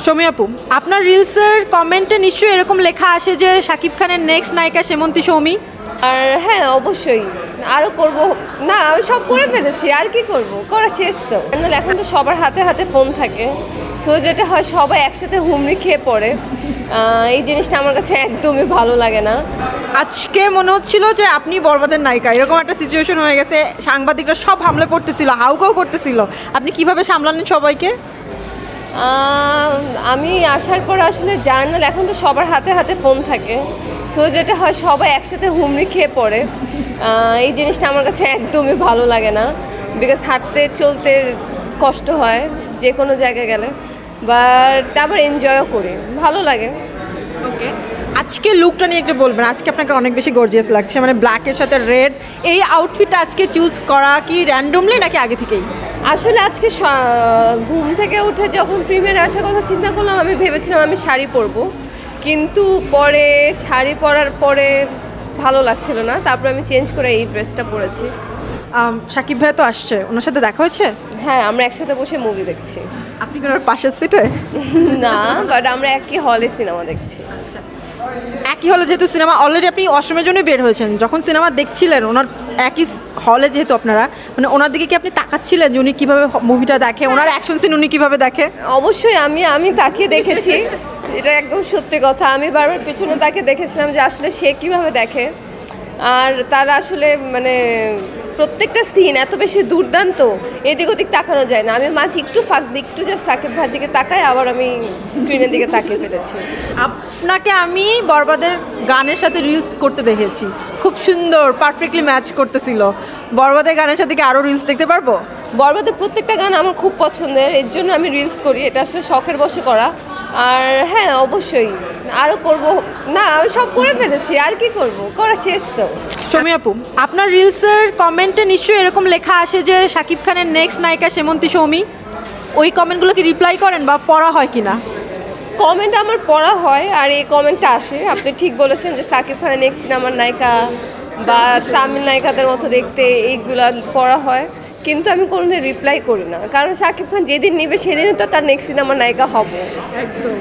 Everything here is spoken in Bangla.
শমী আপু, আপনার রিলসের কমেন্টে নিশ্চয়ই এরকম লেখা আসে যে শাকিব খানের নেক্সট নায়িকা সেমন্তী সৌমি। আর হ্যাঁ, অবশ্যই আরও করব। না, আমি সব করে ফেলেছি, আর কি করব, করা শেষ তো। এখন তো সবার হাতে হাতে ফোন থাকে, সো যেটা হয় সবাই একসাথে হুমড়ি খেয়ে পড়ে। এই জিনিসটা আমার কাছে একদমই ভালো লাগে না। আজকে মনে হচ্ছিল যে আপনি বরবাদের নায়িকা, এরকম একটা সিচুয়েশন হয়ে গেছে। সাংবাদিকরা সব হামলে পড়তেছিল, হাউকাউ করতেছিল, আপনি কিভাবে সামলালেন সবাইকে? আমি আসার পর আসলে জার্নাল এখন তো সবার হাতে হাতে ফোন থাকে, সো যেটা হয় সবাই একসাথে হুমড়ি খেয়ে পড়ে। এই জিনিসটা আমার কাছে একদমই ভালো লাগে না, বিকজ হাঁটতে চলতে কষ্ট হয় যে কোনো জায়গায় গেলে, বাট আবার এনজয়ও করি, ভালো লাগে। ওকে, আজকে লুকটা নিয়ে একটু বলবেন। আজকে আপনাকে অনেক বেশি গর্জিয়াস লাগছে, মানে ব্ল্যাকের সাথে রেড। এই আউটফিটটা আজকে চুজ করা কি র্যান্ডমলি নাকি আগে থেকেই? আসলে আজকে ঘুম থেকে উঠে যখন প্রিমিয়ারে আসার কথা চিন্তা করলাম, আমি ভেবেছিলাম আমি শাড়ি পরবো, কিন্তু পরে শাড়ি পরার পরে ভালো লাগছিল না, তারপর আমি চেঞ্জ করে এই ড্রেসটা পরেছি। সাকিব ভাইয়া তো আসছে, ওনার সাথে দেখা হয়েছে? হ্যাঁ, আমরা একসাথে বসে মুভি দেখছি। আপনি কি ওনার পাশের সিটে? না, বাট আমরা একই হলে সিনেমা দেখছি। আচ্ছা, একই হলে যেহেতু সিনেমা, অলরেডি আপনি অষ্টমের জন্যই বের হয়েছেন, যখন সিনেমা দেখছিলেন ওনার একই হলে যেহেতু আপনারা, মানে ওনার দিকে কি আপনি তাকাচ্ছিলেন যে উনি কীভাবে মুভিটা দেখে, ওনার অ্যাকশন সিন উনি কীভাবে দেখে? অবশ্যই আমি তাকিয়ে দেখেছি, এটা একদম সত্যি কথা। আমি বারবার পিছনে তাকে দেখেছিলাম যে আসলে সে কীভাবে দেখে। আর তারা আসলে মানে প্রত্যেকটা সিন এত বেশি দুর্দান্ত, এদিক ওদিক তাকানো যায় না। আমি মাঝে একটু ফাঁক দিই, একটু জাস্ট সাকিব ভাইয়ের দিকে তাকাই, আবার আমি স্ক্রিনের দিকে তাকিয়ে ফেলেছি। আপনাকে আমি বরবাদের গানের সাথে রিলস করতে দেখেছি, খুব সুন্দর পারফেক্টলি ম্যাচ করতেছিল। বরবাদের গানের সাথে কি আরও রিলস দেখতে পারবো? বরবাদের প্রত্যেকটা গান আমার খুব পছন্দের, এর জন্য আমি রিলস করি, এটা আসলে শখের বশে করা। আর হ্যাঁ, অবশ্যই আরও করব। না, আমি সব করে ফেলেছি, আর কি করব, করা শেষ তো। শমী আপু, আপনার রিলসের কমেন্টে নিশ্চয়ই এরকম লেখা আসে যে শাকিব খানের নেক্সট নায়িকা সেমন্তী সৌমি। ওই কমেন্টগুলো কি রিপ্লাই করেন বা পড়া হয় কিনা? কমেন্ট আমার পড়া হয়, আর এই কমেন্টটা আসে। আপনি ঠিক বলেছেন যে সাকিব খানের নেক্সট সিনেমার নায়িকা বা তামিল নায়িকাদের মতো দেখতে, এইগুলা পড়া হয়, কিন্তু আমি কোনোদিন রিপ্লাই করি না, কারণ সাকিব খান যেদিন নেবে সেদিনই তো তার নেক্সট সিনেমার নায়িকা হবে। একদম।